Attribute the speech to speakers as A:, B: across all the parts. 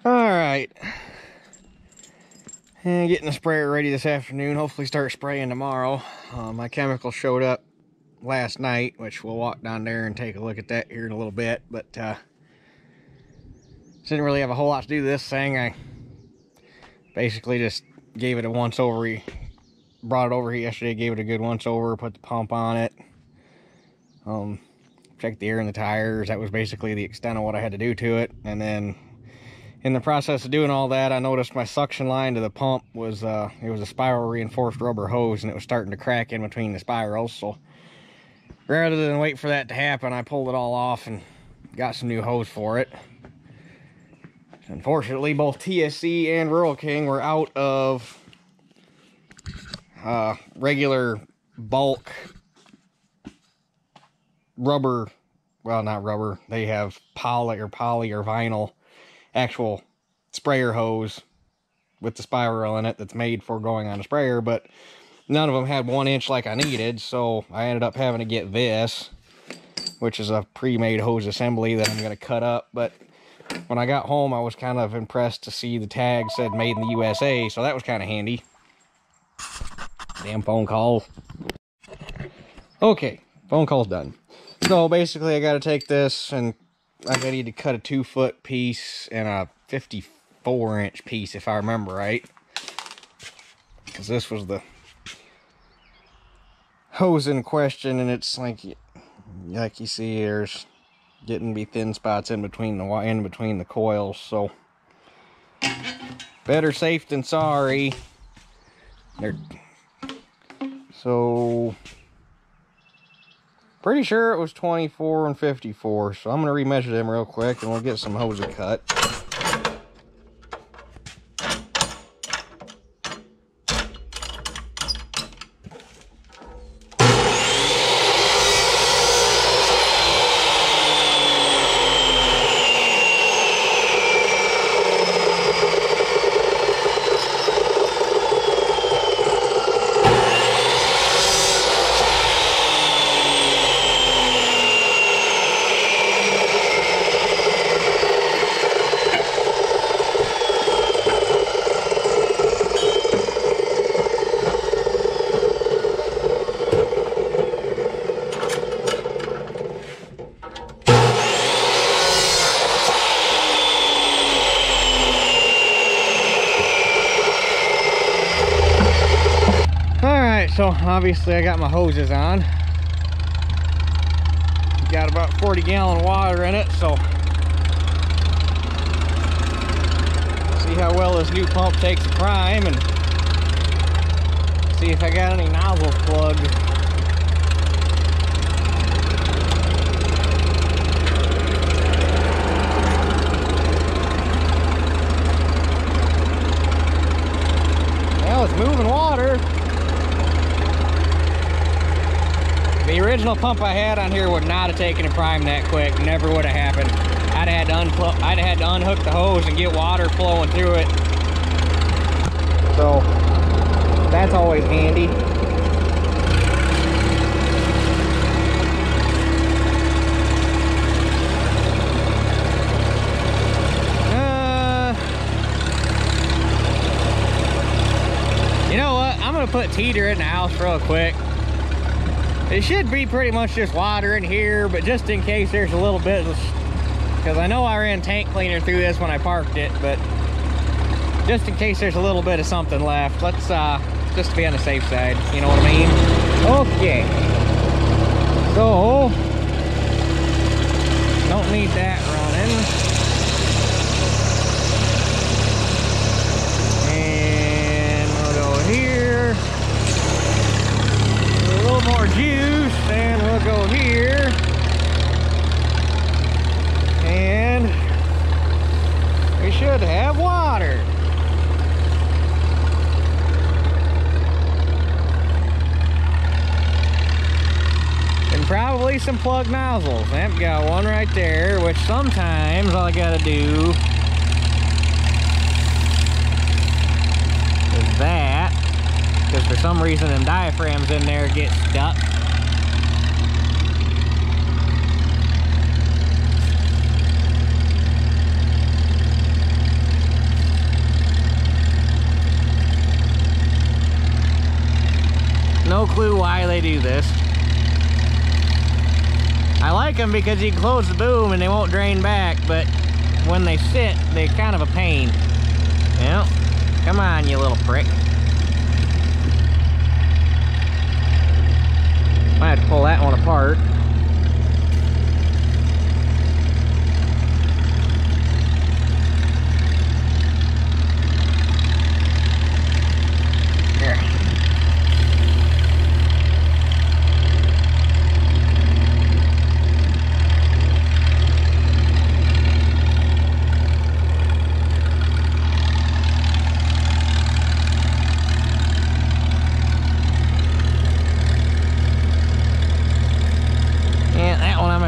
A: Alright. And getting the sprayer ready this afternoon. Hopefully start spraying tomorrow. My chemical showed up last night, which we'll walk down there and take a look at that here in a little bit. But didn't really have a whole lot to do with this thing. I basically just gave it a once over. Brought it over here yesterday, gave it a good once over, put the pump on it. Checked the air in the tires. That was basically the extent of what I had to do to it. And then in the process of doing all that, I noticed my suction line to the pump was it was a spiral reinforced rubber hose, and it was starting to crack in between the spirals. So rather than wait for that to happen, I pulled it all off and got some new hose for it. Unfortunately, both TSC and Rural King were out of regular bulk rubber. Well, not rubber. They have poly or vinyl actual sprayer hose with the spiral in it that's made for going on a sprayer, but none of them had 1 inch like I needed, so I ended up having to get this, which is a pre-made hose assembly that I'm going to cut up. But when I got home, I was kind of impressed to see the tag said made in the USA, so that was kind of handy. Damn phone call. Okay, phone call's done. So basically I got to take this, and I need to cut a 2-foot piece and a 54-inch piece, if I remember right, because this was the hose in question, and it's like you see, there's getting to be thin spots in between the coils. So better safe than sorry. So pretty sure it was 24 and 54, so I'm going to remeasure them real quick and we'll get some hose cut. So obviously I got my hoses on. Got about 40-gallon water in it, so see how well this new pump takes a prime and see if I got any nozzles plugged. Well, it's moving water. The original pump I had on here would not have taken a prime that quick. Never would have happened. I'd have had to unhook the hose and get water flowing through it. So that's always handy. You know what? I'm gonna put Teeter in the house real quick. It should be pretty much just water in here, but just in case there's a little bit, because I know I ran tank cleaner through this when I parked it, but just in case there's a little bit of something left, let's just be on the safe side, you know what I mean? Okay, so don't need that running. And we'll go here. A little more juice, and we'll go here, and we should have water. And probably some plug nozzles. I've got one right there, which sometimes all I gotta do is that, because for some reason them diaphragms in there get stuck.
B: do this. I like them because you can close the boom and they won't drain back, but when they sit, they're kind of a pain. Well, come on, you little prick. Might have to pull that one apart.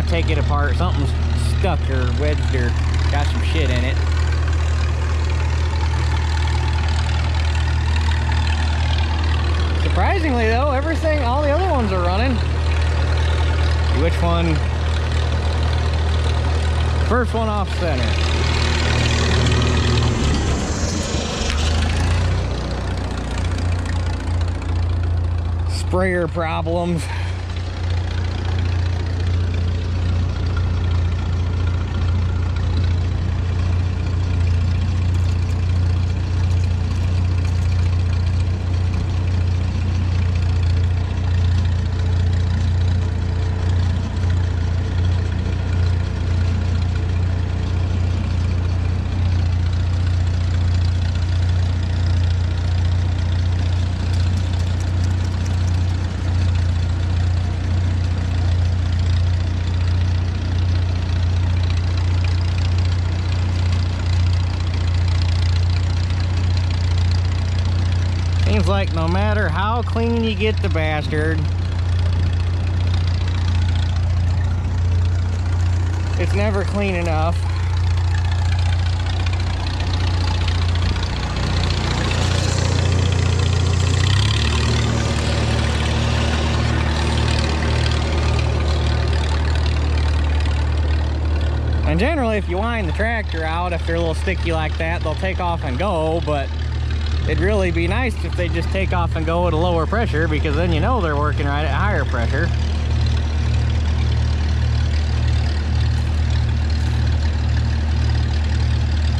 B: Take it apart. Something's stuck or wedged or got some shit in it. Surprisingly though, everything, all the other ones are running. Which one? First one off center. Sprayer problems. Seems like no matter how clean you get the bastard, it's never clean enough. And generally, if you wind the tractor out, if they're a little sticky like that, they'll take off and go, but it'd really be nice if they just take off and go at a lower pressure, because then you know they're working right at higher pressure.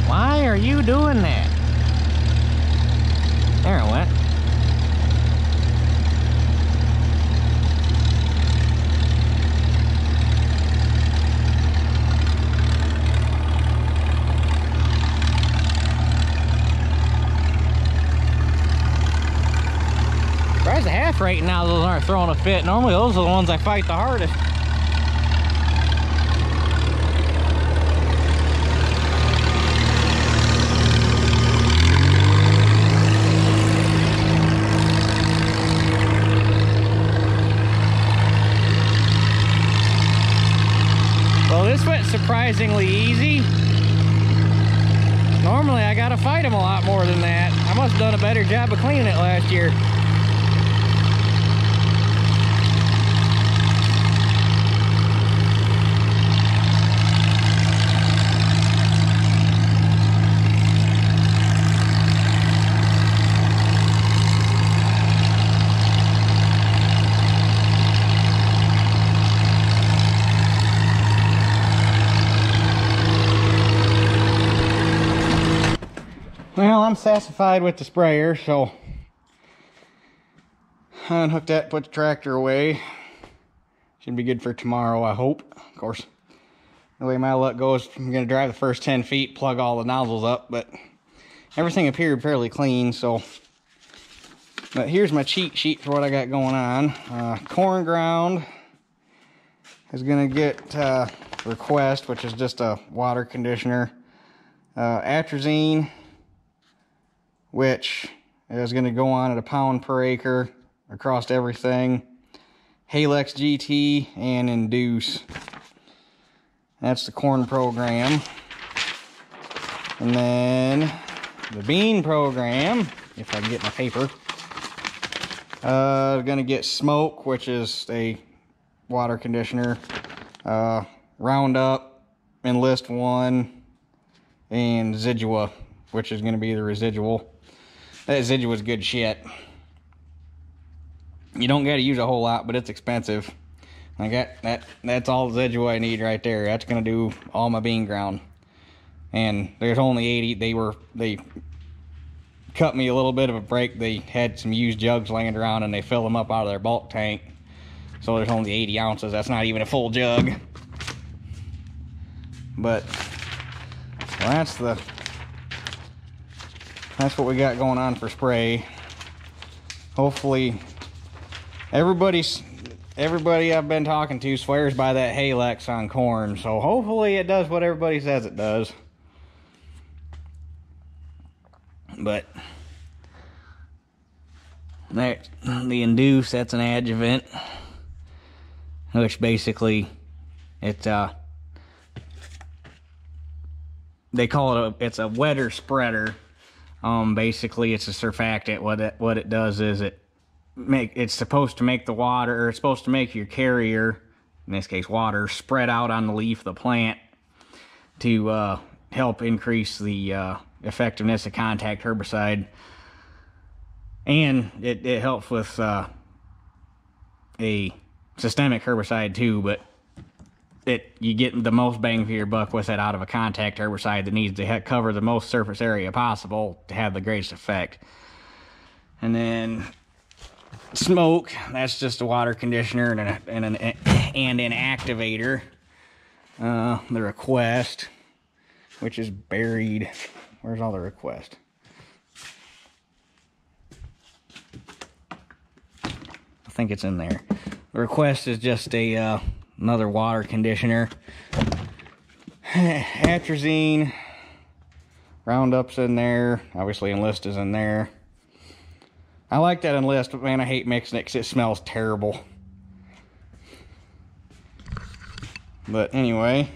B: Why are you doing that? There it went. Surprised the half rate now those aren't throwing a fit. Normally those are the ones I fight the hardest. Well, this went surprisingly easy. Normally I gotta fight them a lot more than that. I must have done a better job of cleaning it last year. Well, I'm satisfied with the sprayer, so I unhooked that, put the tractor away. Should be good for tomorrow, I hope. Of course, the way my luck goes, I'm going to drive the first 10 feet, plug all the nozzles up, but everything appeared fairly clean, so. But here's my cheat sheet for what I got going on. Corn ground is going to get Request, which is just a water conditioner. Atrazine, which is going to go on at a pound per acre across everything. Halex GT and Induce. That's the corn program. And then the bean program, if I can get my paper, going to get Smoke, which is a water conditioner. Roundup, Enlist 1, and Zidua, which is going to be the residual. That Zidua is good shit. You don't got to use a whole lot, but it's expensive. I got that's all the Zedua I need right there. That's gonna do all my bean ground. And there's only 80. They cut me a little bit of a break. They had some used jugs laying around and they filled them up out of their bulk tank. So there's only 80 ounces. That's not even a full jug. But well, that's what we got going on for spray. Hopefully everybody I've been talking to swears by that Halex on corn, so hopefully it does what everybody says it does. But that, the Induce, that's an adjuvant, which basically it's they call it it's a wetter spreader. Basically it's a surfactant. What it does is it's supposed to make the water, or it's supposed to make your carrier, in this case water, spread out on the leaf of the plant to help increase the effectiveness of contact herbicide. And it helps with a systemic herbicide too, but you get the most bang for your buck with it out of a contact herbicide that needs to cover the most surface area possible to have the greatest effect. And then Smoke, that's just a water conditioner and an activator. The Request, which is buried. Where's all the Request? I think it's in there. The Request is just another water conditioner. Atrazine, Roundup's in there. Obviously Enlist is in there. I like that Enlist, but man, I hate mixing it because it smells terrible. But anyway.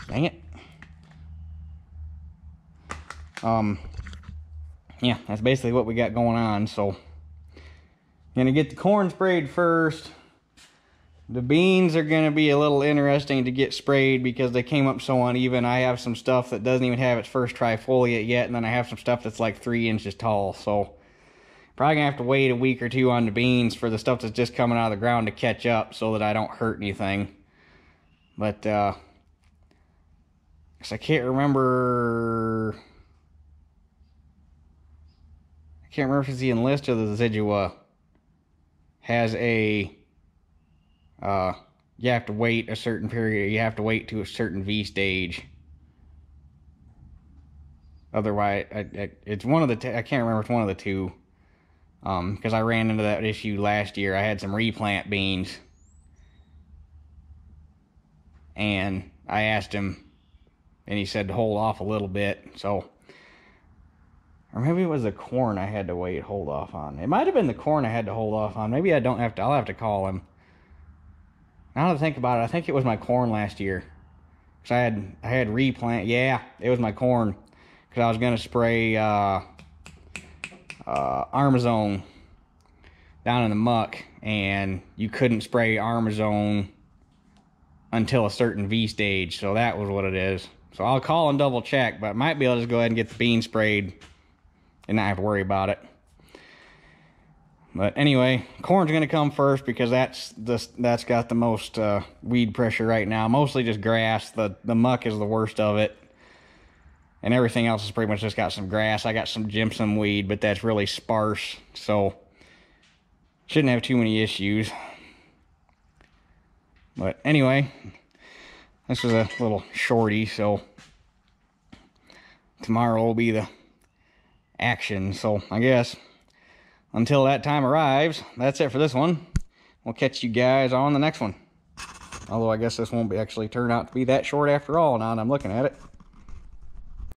B: Dang it. Yeah, that's basically what we got going on. So, gonna get the corn sprayed first. The beans are going to be a little interesting to get sprayed because they came up so uneven. I have some stuff that doesn't even have its first trifoliate yet, and then I have some stuff that's like 3 inches tall. So probably going to have to wait a week or two on the beans for the stuff that's just coming out of the ground to catch up so that I don't hurt anything. But I can't remember if it's the Enlist or the Zedua has a you have to wait a certain period. You have to wait to a certain V stage. Otherwise, it's one of the I can't remember. It's one of the two. Because I ran into that issue last year. I had some replant beans, and I asked him, and he said to hold off a little bit. So, or maybe it was the corn I had to hold off on. It might have been the corn I had to hold off on. Maybe I don't have to. I'll have to call him. Now that I think about it, I think it was my corn last year. Cause I had replant. Yeah, it was my corn. Cause I was gonna spray Armazone down in the muck, and you couldn't spray Armazone until a certain V stage. So that was what it is. So I'll call and double check, but I might be able to just go ahead and get the bean sprayed and not have to worry about it. But anyway, corn's going to come first because that's got the most weed pressure right now. Mostly just grass. The muck is the worst of it. And everything else is pretty much just got some grass. I got some gypsum weed, but that's really sparse. So, shouldn't have too many issues. But anyway, this was a little shorty, so tomorrow will be the action. So, I guess until that time arrives, that's it for this one. We'll catch you guys on the next one. Although I guess this won't actually turn out to be that short after all now that I'm looking at it.